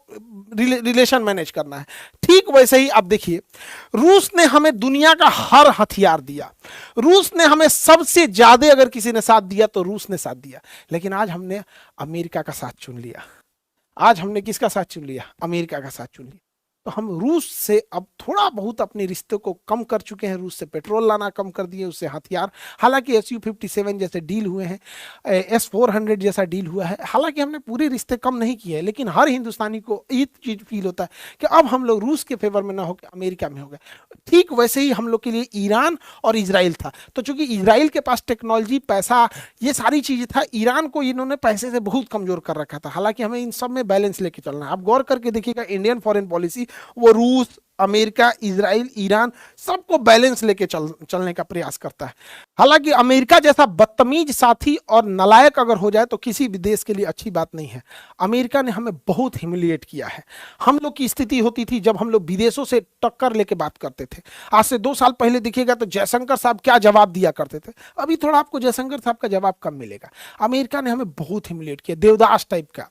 रिलेशन मैनेज करना है। ठीक वैसे ही आप देखिए, रूस ने हमें दुनिया का हर हथियार दिया। रूस ने हमें सबसे ज्यादा अगर किसी ने साथ दिया तो रूस ने साथ दिया। लेकिन आज हमने अमेरिका का साथ चुन लिया। आज हमने किसका साथ चुन लिया? अमेरिका का साथ चुन लिया। तो हम रूस से अब थोड़ा बहुत अपने रिश्ते को कम कर चुके हैं। रूस से पेट्रोल लाना कम कर दिए, उससे हथियार। हालांकि SU-57 जैसे डील हुए हैं, S-400 जैसा डील हुआ है। हालांकि हमने पूरे रिश्ते कम नहीं किए हैं, लेकिन हर हिंदुस्तानी को ये चीज फील होता है कि अब हम लोग रूस के फेवर में ना होकर अमेरिका में हो गए। ठीक वैसे ही हम लोग के लिए ईरान और इजराइल था। तो चूंकि इजराइल के पास टेक्नोलॉजी, पैसा, ये सारी चीजें था, ईरान को इन्होंने पैसे से बहुत कमजोर कर रखा था। हालांकि हमें इन सब में बैलेंस लेके चलना है। आप गौर करके देखिएगा, इंडियन फॉरेन पॉलिसी वो रूस, अमेरिका, इजराइल, ईरान सबको बैलेंस लेके चलने का प्रयास करता है। हालांकि अमेरिका जैसा बदतमीज साथी और नालायक अगर हो जाए तो किसी भी देश के लिए अच्छी बात नहीं है। अमेरिका ने हमें बहुत ह्यूमिलिएट किया है। हम लोग की स्थिति होती थी जब हम लोग विदेशों से टक्कर लेके बात करते थे। आज से 2 साल पहले देखिएगा तो जयशंकर साहब क्या जवाब दिया करते थे, अभी थोड़ा आपको जयशंकर साहब का जवाब कम मिलेगा। अमेरिका ने हमें बहुत ह्यूमिलिएट किया, देवदास टाइप का।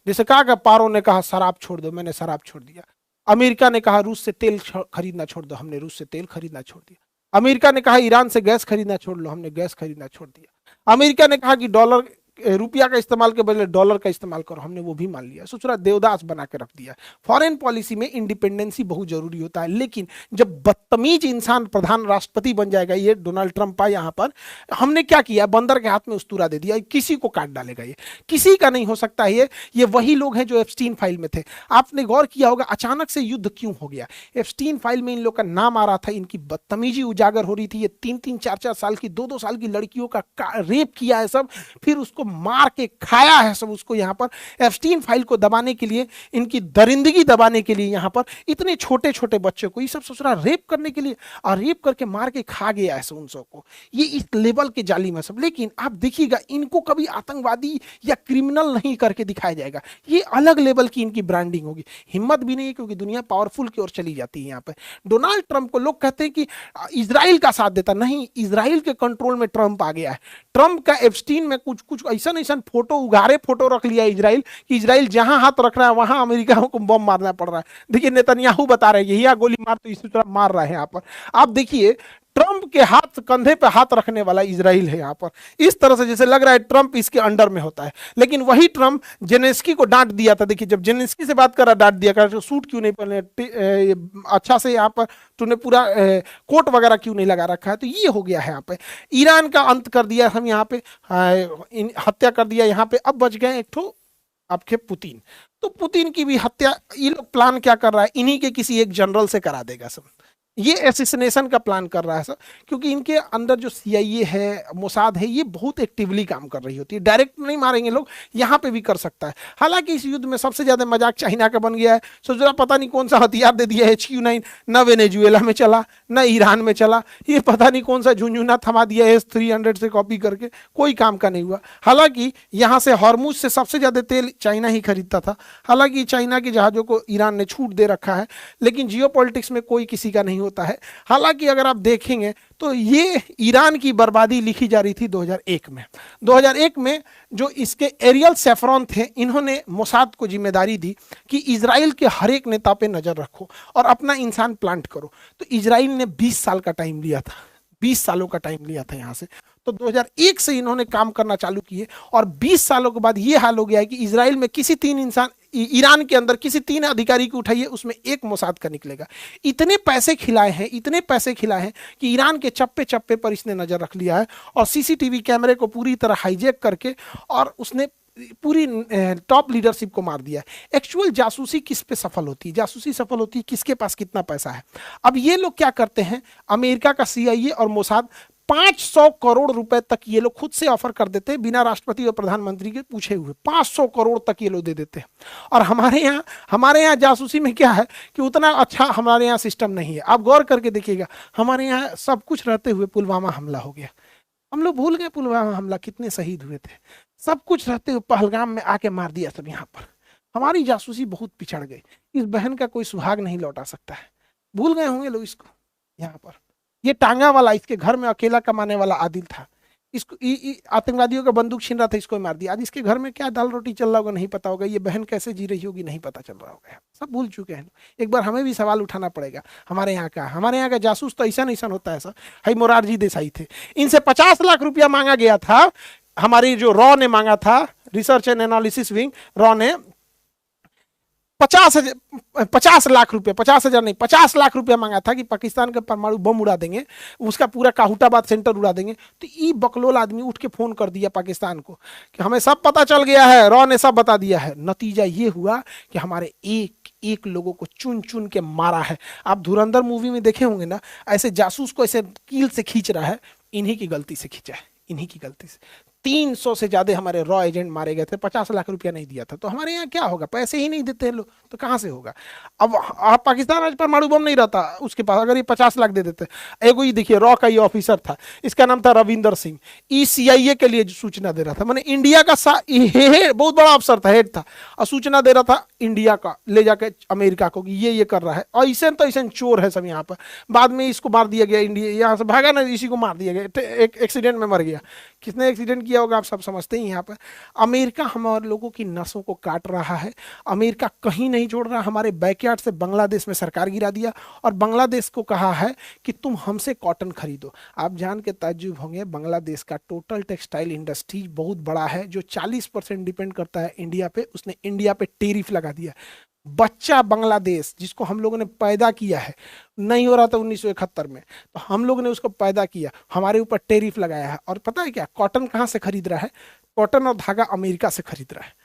जैसे कहा, पारो ने कहा शराब छोड़ दो, मैंने शराब छोड़ दिया। अमेरिका ने कहा रूस से तेल खरीदना छोड़ दो, हमने रूस से तेल खरीदना छोड़ दिया। अमेरिका ने कहा ईरान से गैस खरीदना छोड़ लो, हमने गैस खरीदना छोड़ दिया। अमेरिका ने कहा कि डॉलर, रुपया का इस्तेमाल के बदले डॉलर का इस्तेमाल करो, हमने वो भी मान लिया। ससुरा देवदास बना के रख दिया। फॉरेन पॉलिसी में इंडिपेंडेंसी बहुत जरूरी होता है, लेकिन जब बदतमीज इंसान प्रधान राष्ट्रपति बन जाएगा, ये डोनाल्ड ट्रंप आ यहाँ पर, हमने क्या किया? बंदर के हाथ में उस्तूरा दे दिया, किसी को काट डालेगा। ये किसी का नहीं हो सकता है। ये वही लोग हैं जो एप्स्टीन फाइल में थे। आपने गौर किया होगा अचानक से युद्ध क्यों हो गया? एप्स्टीन फाइल में इन लोग का नाम आ रहा था, इनकी बदतमीजी उजागर हो रही थी। ये 3-3, 4-4 साल की, 2-2 साल की लड़कियों का रेप किया है सब, फिर उसको मार के खाया है सब उसको। यहाँ पर एप्स्टीन फाइल को दबाने के लिए, इनकी दरिंदगी दबाने के लिए, यहाँ पर इतने छोटे छोटे बच्चों को ये सब ससुरा रेप करने के लिए, और रेप करके मार के खा गया है उन सबको। ये इस लेवल के जालिम है सब। लेकिन आप देखिएगा, इनको कभी आतंकवादी या क्रिमिनल नहीं करके दिखाया जाएगा। ये अलग लेवल की इनकी ब्रांडिंग होगी। हिम्मत भी नहीं है, क्योंकि दुनिया पावरफुल की ओर चली जाती है। यहाँ पे डोनाल्ड ट्रंप को लोग कहते हैं कि इजराइल का साथ देता, नहीं, इजराइल के कंट्रोल में ट्रंप आ गया है। ट्रंप का एप्स्टीन में कुछ कुछ ऐसा फोटो, उगारे फोटो रख लिया इजराइल कि इजराइल जहां हाथ रख रहा है वहां अमेरिका को बम मारना पड़ रहा है। देखिए, नेतन्याहू बता रहे हैं यही गोली मार, तो इसी तरह मार रहा है। यहाँ पर आप देखिए, ट्रंप के हाथ, कंधे पे हाथ रखने वाला इजराइल है। यहाँ पर इस तरह से जैसे लग रहा है ट्रंप इसके अंडर में होता है। लेकिन वही ट्रंप जेलेंस्की को डांट दिया था। देखिए, जब जेलेंस्की से बात कर रहा, डांट दिया, कर सूट क्यों नहीं पहने, अच्छा से यहाँ पर तूने पूरा कोट वगैरह क्यों नहीं लगा रखा है। तो ये हो गया है। यहाँ पे ईरान का अंत कर दिया हम, यहाँ पे हत्या कर दिया। यहाँ पे अब बच गए एक ठो आपके पुतिन। तो पुतिन की भी हत्या ये लोग प्लान क्या कर रहा है, इन्हीं के किसी एक जनरल से करा देगा सब। ये एसिसिनेशन का प्लान कर रहा है सर, क्योंकि इनके अंदर जो सीआईए है, मोसाद है, ये बहुत एक्टिवली काम कर रही होती है। डायरेक्ट नहीं मारेंगे लोग, यहाँ पे भी कर सकता है। हालांकि इस युद्ध में सबसे ज्यादा मजाक चाइना का बन गया है। सो जरा पता नहीं कौन सा हथियार दे दिया HQ9, न वेनेजुएला में चला न ईरान में चला, ये पता नहीं कौन सा झुंझुना थमा दिया S-300 से कॉपी करके, कोई काम का नहीं हुआ। हालांकि यहाँ से हॉर्मुज से सबसे ज्यादा तेल चाइना ही खरीदता था। हालांकि चाइना के जहाजों को ईरान ने छूट दे रखा है, लेकिन जियोपॉलिटिक्स में कोई किसी का नहीं होता है। हालांकि अगर आप देखेंगे तो ये ईरान की बर्बादी लिखी जा रही थी 2001 में। 2001 में जो इसके एरियल सेफ्रॉन थे, इन्होंने मोसाद को जिम्मेदारी दी कि इजराइल के हर एक नेता पे नजर रखो और अपना इंसान प्लांट करो। तो इजराइल ने 20 साल का टाइम लिया था, 20 सालों का टाइम लिया था यहाँ से। तो 2001 से इन्होंने काम करना चालू किए और 20 सालों के बाद ये हाल हो गया है कि इजराइल में किसी 3 इंसान, ईरान के अंदर किसी 3 अधिकारी को उठाइए, उसमें एक मोसाद का निकलेगा। इतने पैसे खिलाए हैं, इतने पैसे खिलाए हैं कि ईरान के चप्पे चप्पे पर इसने नजर रख लिया है और सीसीटीवी कैमरे को पूरी तरह हाईजैक करके और उसने पूरी टॉप लीडरशिप को मार दिया है। एक्चुअल जासूसी किस पे सफल होती है, जासूसी सफल होती है किसके पास कितना पैसा है। अब ये लोग क्या करते हैं, अमेरिका का सीआईए और मोसाद 500 करोड़ रुपए तक ये लोग खुद से ऑफर कर देते हैं, बिना राष्ट्रपति और प्रधानमंत्री के पूछे हुए 500 करोड़ तक ये लोग दे देते हैं। और हमारे यहाँ जासूसी में क्या है कि उतना अच्छा हमारे यहाँ सिस्टम नहीं है। आप गौर करके देखिएगा, हमारे यहाँ सब कुछ रहते हुए पुलवामा हमला हो गया। हम लोग भूल गए पुलवामा हमला, कितने शहीद हुए थे। सब कुछ रहते हुए पहलगाम में आके मार दिया सब यहाँ पर। हमारी जासूसी बहुत पिछड़ गई। इस बहन का कोई सुहाग नहीं लौटा सकता है। भूल गए होंगे लोग इसको। यहाँ पर ये टांगा वाला, इसके घर में अकेला कमाने वाला आदिल था, इसको आतंकवादियों का बंदूक छीन रहा था, इसको मार दिया। आज इसके घर में क्या दाल रोटी चल रहा होगा नहीं पता होगा, ये बहन कैसे जी रही होगी नहीं पता चल रहा होगा। सब भूल चुके हैं। एक बार हमें भी सवाल उठाना पड़ेगा। हमारे यहाँ का जासूस तो ऐसा नहीं होता है सर। हाई मोरारजी देसाई थे, इनसे 50 लाख रुपया मांगा गया था। हमारी जो रॉ ने मांगा था, research and analysis wing, raw ने 50 लाख रुपया, 50,000 नहीं 50 लाख रुपया मांगा था कि पाकिस्तान का परमाणु बम उड़ा देंगे, उसका पूरा काहुटाबाद सेंटर उड़ा देंगे। तो ये बकलोल आदमी उठ के फोन कर दिया पाकिस्तान को कि हमें सब पता चल गया है, रॉ ने सब बता दिया है। नतीजा ये हुआ कि हमारे एक एक लोगों को चुन चुन के मारा है। आप धुरंधर मूवी में देखे होंगे ना, ऐसे जासूस को ऐसे कील से खींच रहा है, इन्हीं की गलती से खींचा है, इन्हीं की गलती से। 300 से ज्यादा हमारे रॉ एजेंट मारे गए थे, 50 लाख रुपया नहीं दिया था। तो हमारे यहाँ क्या होगा, पैसे ही नहीं देते हैं लोग, तो कहाँ से होगा। अब आप पाकिस्तान आज परमाणु बम नहीं रहता उसके पास, अगर ये 50 लाख दे देते। एगो ही देखिए, रॉ का ये ऑफिसर था, इसका नाम था रविंदर सिंह, CIA के लिए सूचना दे रहा था। मैंने इंडिया का बहुत बड़ा अफसर था, हेड था, और सूचना दे रहा था इंडिया का ले जाके अमेरिका को कि ये कर रहा है। और ऐसे तो ऐसे चोर है सब यहाँ पर। बाद में इसको मार दिया गया, इंडिया यहाँ से भागा ना, इसी को मार दिया गया, एक एक्सीडेंट में मर गया। किसने एक्सीडेंट किया होगा आप सब समझते ही। यहाँ पर अमेरिका हमारे लोगों की नसों को काट रहा है। अमेरिका कहीं नहीं छोड़ रहा। हमारे बैकयार्ड से बांग्लादेश में सरकार गिरा दिया और बांग्लादेश को कहा है कि तुम हमसे कॉटन खरीदो। आप जान के ताज्जुब होंगे, बांग्लादेश का टोटल टेक्सटाइल इंडस्ट्री बहुत बड़ा है, जो 40% डिपेंड करता है इंडिया पे। उसने इंडिया पे टेरिफ लगा दिया। बच्चा बांग्लादेश जिसको हम लोगों ने पैदा किया है, नहीं हो रहा था 1971 में, तो हम लोगों ने उसको पैदा किया, हमारे ऊपर टेरिफ लगाया है। और पता है क्या, कॉटन कहाँ से खरीद रहा है, कॉटन और धागा अमेरिका से खरीद रहा है।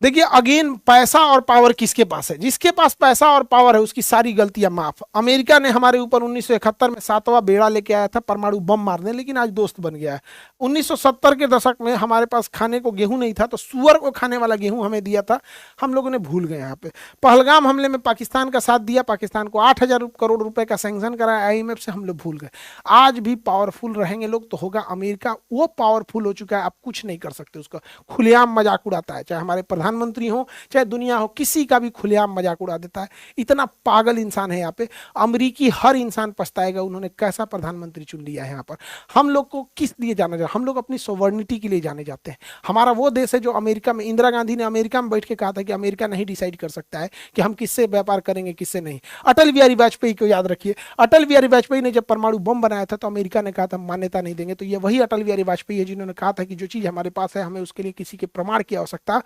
देखिए अगेन, पैसा और पावर किसके पास है, जिसके पास पैसा और पावर है उसकी सारी गलतियां माफ। अमेरिका ने हमारे ऊपर 1971 में 7वां बेड़ा लेके आया था परमाणु बम मारने, लेकिन आज दोस्त बन गया है। 1970 के दशक में हमारे पास खाने को गेहूं नहीं था, तो सुअर को खाने वाला गेहूं हमें दिया था, हम लोगों ने भूल गए। यहाँ पे पहलगाम हमले में पाकिस्तान का साथ दिया, पाकिस्तान को 8,000 करोड़ रुपए का सैंक्शन कराया IMF से, हम लोग भूल गए। आज भी पावरफुल रहेंगे लोग तो होगा अमेरिका। वो पावरफुल हो चुका है, आप कुछ नहीं कर सकते उसका। खुलेआम मजाक उड़ाता है, चाहे हमारे प्रधानमंत्री हो चाहे दुनिया हो, किसी का भी खुलेआम मजाक उड़ा देता है। इतना पागल इंसान है यहाँ पे। अमरीकी हर इंसान पछताएगा उन्होंने कैसा प्रधानमंत्री चुन लिया है यहाँ पर। हम लोग को किस लिए जाना जाता, हम लोग अपनी सोवर्निटी के लिए जाने जाते हैं। हमारा वो देश है जो अमेरिका में, इंदिरा गांधी ने अमेरिका में बैठ के कहा था कि अमेरिका नहीं डिसाइड कर सकता है कि हम किससे व्यापार करेंगे किससे नहीं। अटल बिहारी वाजपेयी को याद रखिए, अटल बिहारी वाजपेयी ने जब परमाणु बम बनाया था तो अमेरिका ने कहा था मान्यता नहीं देंगे। तो ये वही अटल बिहारी वाजपेयी है जिन्होंने कहा था कि जो चीज हमारे पास है हमें उसके लिए किसी के प्रमाण की आवश्यकता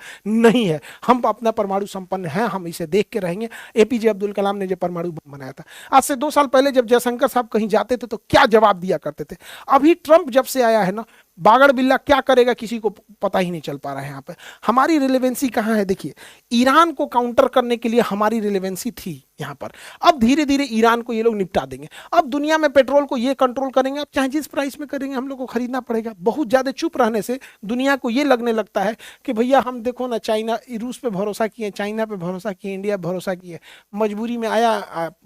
नहीं है, हम अपना परमाणु संपन्न है, हम इसे देख के रहेंगे। APJ अब्दुल कलाम ने जब परमाणु बम बनाया था, आज से 2 साल पहले जब जयशंकर साहब कहीं जाते थे तो क्या जवाब दिया करते थे। अभी ट्रंप जब से आया है ना, बागड़ बिल्ला क्या करेगा किसी को पता ही नहीं चल पा रहा है। यहाँ पे हमारी रिलेवेंसी कहाँ है, देखिए ईरान को काउंटर करने के लिए हमारी रिलेवेंसी थी, यहाँ पर। अब धीरे धीरे ईरान को ये लोग निपटा देंगे। अब दुनिया में पेट्रोल को ये कंट्रोल करेंगे, अब चाहे जिस प्राइस में करेंगे हम लोग को खरीदना पड़ेगा। बहुत ज़्यादा चुप रहने से दुनिया को ये लगने लगता है कि भैया हम देखो ना, चाइना रूस पे भरोसा किए, चाइना पे भरोसा किए, इंडिया पे भरोसा किए, मजबूरी में आया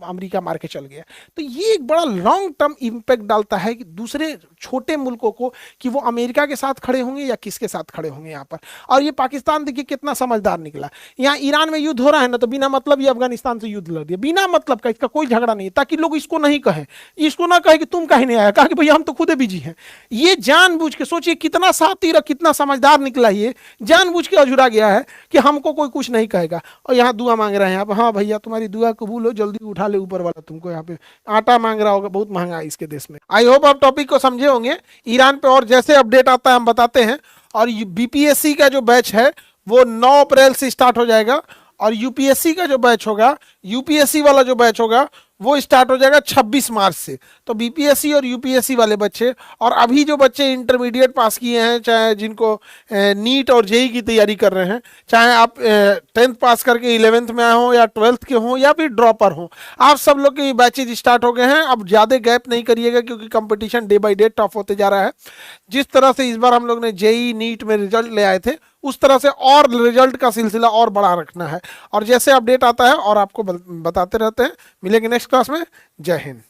अमेरिका मार के चल गया। तो ये एक बड़ा लॉन्ग टर्म इम्पैक्ट डालता है कि दूसरे छोटे मुल्कों को, कि वो अमेरिका के साथ खड़े होंगे या किसके साथ खड़े होंगे यहाँ पर। और ये पाकिस्तान देखिए कितना समझदार निकला, यहाँ ईरान में युद्ध हो रहा है ना, तो बिना मतलब ये अफगानिस्तान से युद्ध लड़ दिया, बिना मतलब का, इसका कोई झगड़ा नहीं, ताकि लोग इसको नहीं कहें, इसको ना कहे कि तुम कहीं नहीं आया, कहा कि भैया हम तो खुदे बिजी हैं। ये जानबूझ के, सोचिए कितना शातिर और कितना समझदार निकला, ये जानबूझ के अझुरा गया है कि हमको कोई कुछ नहीं कहेगा। और यहाँ दुआ मांग रहे हैं यहाँ पर, हाँ भैया तुम्हारी दुआ कबूल हो, जल्दी उठा ले ऊपर वाला तुमको। यहाँ पे आटा मांग रहा होगा, बहुत महंगा है इसके देश में। आई होप आप टॉपिक को समझे होंगे। ईरान पे और जैसे अपडेट आता है हम बताते हैं। और बीपीएससी का जो बैच है वो 9 अप्रैल से स्टार्ट हो जाएगा, और यूपीएससी का जो बैच होगा, यूपीएससी वाला जो बैच होगा वो स्टार्ट हो जाएगा 26 मार्च से। तो बीपीएससी और यूपीएससी वाले बच्चे, और अभी जो बच्चे इंटरमीडिएट पास किए हैं, चाहे जिनको नीट और जेई की तैयारी कर रहे हैं, चाहे आप 10th पास करके 11th में आए हो या 12th के हों या फिर ड्रॉपर हो, आप सब लोग के बैचेज स्टार्ट हो गए हैं। अब ज़्यादा गैप नहीं करिएगा, क्योंकि competition day by day tough होते जा रहा है। जिस तरह से इस बार हम लोग ने जेई नीट में रिजल्ट ले आए थे, उस तरह से और रिजल्ट का सिलसिला और बड़ा रखना है। और जैसे अपडेट आता है और आपको बताते रहते हैं। मिलेंगे नेक्स्ट क्लास में। जय हिंद।